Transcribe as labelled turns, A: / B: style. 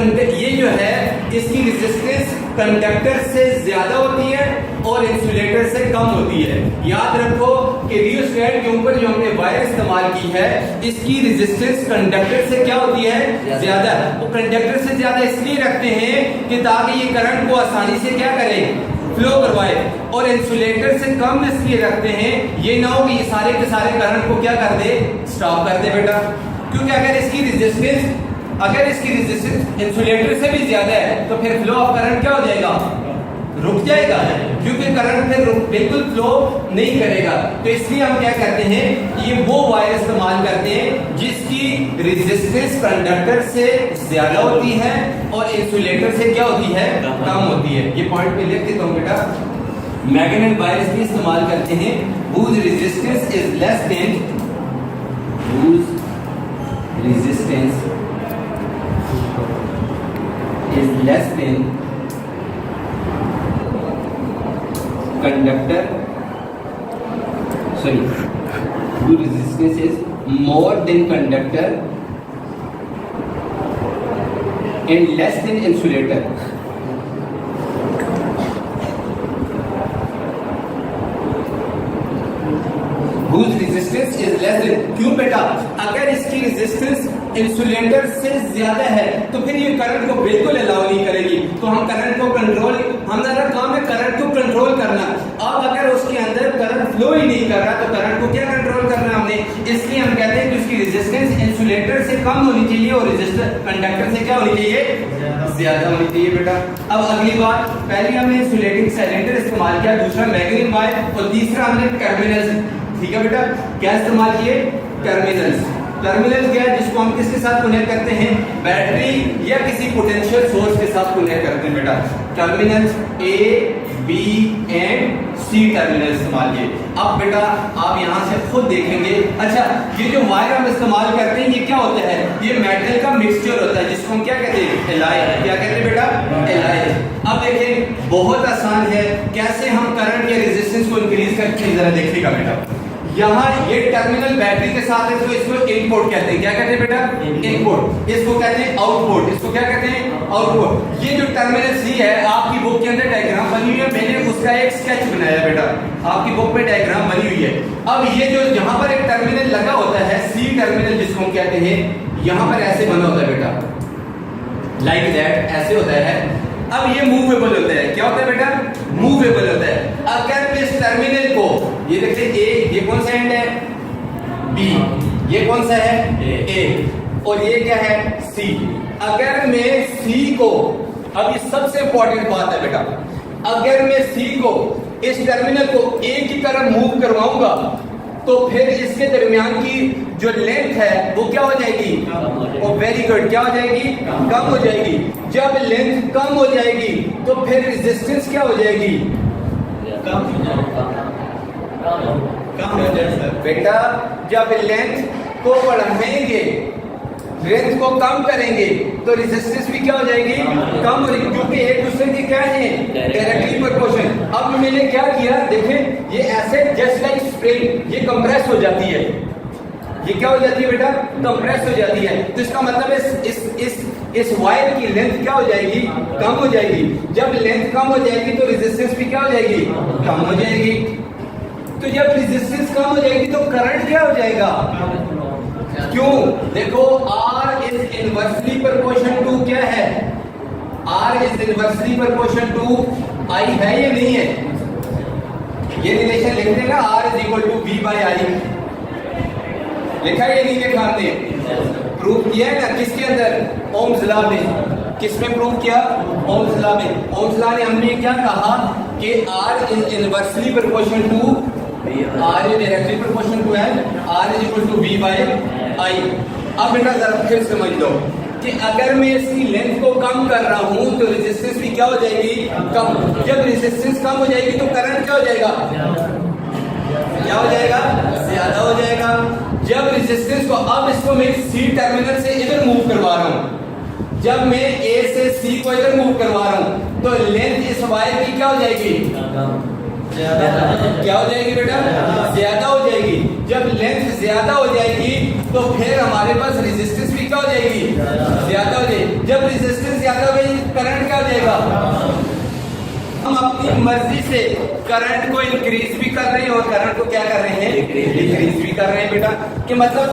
A: ये जो है इसकी रेजिस्टेंस कंडक्टर से ज्यादा होती है और इंसुलेटर से कम होती है। याद रखो कि रियोस्टेट के ऊपर जो हमने वायर इस्तेमाल की है इसकी रेजिस्टेंस कंडक्टर से क्या होती है, ज्यादा। वो कंडक्टर से ज्यादा इसलिए रखते हैं कि ताकि ये करंट को आसानी से क्या करे, फ्लो करवाए, और इंसुलेटर से कम इसलिए रखते हैं ये ना हो कि ये सारे के सारे करंट को क्या कर दे, स्टॉप कर दे बेटा। क्योंकि अगर इसकी रेजिस्टेंस इंसुलेटर से भी ज्यादा है तो फिर फ्लो ऑफ करंट क्या हो जाएगा, रुक जाएगा, क्योंकि करंट फिर बिल्कुल फ्लो नहीं करेगा। तो इसलिए हम क्या करते हैं, ये वो वायर इस्तेमाल करते हैं जिसकी रेजिस्टेंस कंडक्टर से ज्यादा होती है और इंसुलेटर से क्या होती है, कम होती है। ये पॉइंट पे लिख देता हूं बेटा। मैग्नेट वायर इसलिए इस्तेमाल करते हैं whose resistance is less than conductor, whose resistance is more than conductor and less than insulator. Whose resistance is less than, क्यों बेटा, अगर इसकी रेजिस्टेंस इंसुलेटर से ज्यादा है तो फिर ये करंट को बिल्कुल अलाउ नहीं करेगी। तो हम करंट को कंट्रोल, हमारा काम है करंट को कंट्रोल करना। अब अगर उसके अंदर करंट फ्लो ही नहीं कर रहा तो करंट को क्या कंट्रोल करना हमने, इसलिए हम कहते हैं कि उसकी रेजिस्टेंस इंसुलेटर से कम होनी चाहिए और रेजिस्टर कंडक्टर से क्या होनी चाहिए, ज्यादा होनी चाहिए बेटा। अब अगली बात, पहले हमने इंसुलेटिंग सिलेंडर इस्तेमाल किया, दूसरा मैग्नेटिक वायर और तीसरा हमने टर्मिनल्स, ठीक है बेटा, क्या इस्तेमाल किए, टर्मिनल्स। टर्मिनल क्या है, जिसको हम किसके साथ कनेक्ट करते हैं, बैटरी या किसी पोटेंशियल सोर्स के साथ कनेक्ट करते हैं बेटा। Terminals A B and C terminal इस्तेमाल किए। अब बेटा आप यहां से खुद देखेंगे, अच्छा ये जो वायर हम इस्तेमाल करते हैं ये क्या होता है, ये मेटल का मिक्सचर होता है जिसको हम क्या कहते हैं, एलाई। क्या कहते हैं बेटा, एलाई। अब देखें बहुत आसान है कैसे हम करंट या रेजिस्टेंस को इंक्रीज करते हैं, जरा देखिएगा बेटा। यहाँ ये टर्मिनल बैटरी के साथ है तो इसको इनपुट कहते हैं, क्या कहते हैं बेटा, इनपुट। इसको कहते हैं आउटपुट, इसको क्या कहते हैं, आउटपुट। ये जो टर्मिनल सी है आपकी बुक के अंदर डायग्राम बनी हुई है, मैंने उसका एक स्केच बनाया बेटा, आपकी बुक में डायग्राम बनी हुई है। अब ये जो यहाँ पर एक टर्मिनल लगा होता है, सी टर्मिनल जिसको हम कहते हैं, यहाँ पर ऐसे बना होता है बेटा, लाइक दैट, ऐसे होता है। अब ये मूवेबल होता है, क्या होता है बेटा, मूवेबल होता है। अगर इस टर्मिनल को, ये देखिए ए, ये कौन सा एंड है, बी, ये कौन सा है, ए, और ये क्या है, सी। अगर मैं सी को, अब ये सबसे इंपॉर्टेंट बात है बेटा, अगर मैं सी को इस टर्मिनल को ए की तरफ मूव करवाऊंगा तो फिर इसके दरमियान की जो लेंथ है वो क्या हो जाएगी, और वेरी गुड, क्या हो जाएगी, कम हो जाएगी। जब लेंथ कम हो जाएगी तो फिर रेजिस्टेंस क्या हो जाएगी, कम हो जाएगी बेटा। जब लेंथ को बढ़ाएंगे, लेंथ को कम करेंगे तो रेजिस्टेंस भी क्या हो जाएगी, कम हो जाएगी, क्योंकि एक दूसरे के क्या है, डायरेक्टली प्रोपोर्शनल। अब मैंने क्या किया, देखें ये ऐसे जस्ट लाइक स्प्रिंग, ये कंप्रेस हो जाती है, ये क्या हो जाती है बेटा, कंप्रेस हो जाती है। तो इसका मतलब इस वायर की लेंथ क्या हो जाएगी, कम हो जाएगी। जब लेंथ कम हो जाएगी तो रेजिस्टेंस भी क्या हो जाएगी, कम हो जाएगी। तो जब रेजिस्टेंस कम हो जाएगी तो करंट क्या हो जाएगा, क्यों, देखो R is inversely proportion to क्या है, R is inversely proportion to I है या नहीं है, ये रिलेशन लिख देगा, R is equal to V by I, लिखा है ये नहीं लिखा, हमने प्रूव किया है ना, किसके अंदर, ओम्स लॉ में। किसमें प्रूव किया, ओम्स लॉ में। ओम्स लॉ ने हमने क्या कहा कि R is inversely proportion to, R is directly proportion to है, R is equal to V by I। अब बेटा जरा फिर समझ लो कि अगर मैं इसकी लेंथ को कम कर रहा हूं तो रेजिस्टेंस भी क्या हो जाएगी, कम। जब रेजिस्टेंस कम हो जाएगी तो करंट क्या हो जाएगा, क्या हो जाएगा, ज्यादा हो जाएगा। जब रेजिस्टेंस को, अब इसको मैं सी टर्मिनल से इधर मूव करवा रहा हूं, जब मैं ए से सी को इधर मूव करवा रहा हूं तो लेंथ इस वायर की क्या हो जाएगी, क्या हो जाएगी बेटा, ज्यादा हो जाएगी। जब लेंथ ज्यादा हो जाएगी तो फिर हमारे पास रेजिस्टेंस भी क्या हो जाएगी, ज्यादा हो जाएगी। जब रेजिस्टेंस ज्यादा हो जाएगी करंट क्या हो जाएगा। हम अपनी मर्जी से करंट को इंक्रीज भी कर रहे हैं और करंट को क्या कर रहे हैं, डिक्रीज भी कर रहे हैं बेटा। कि मतलब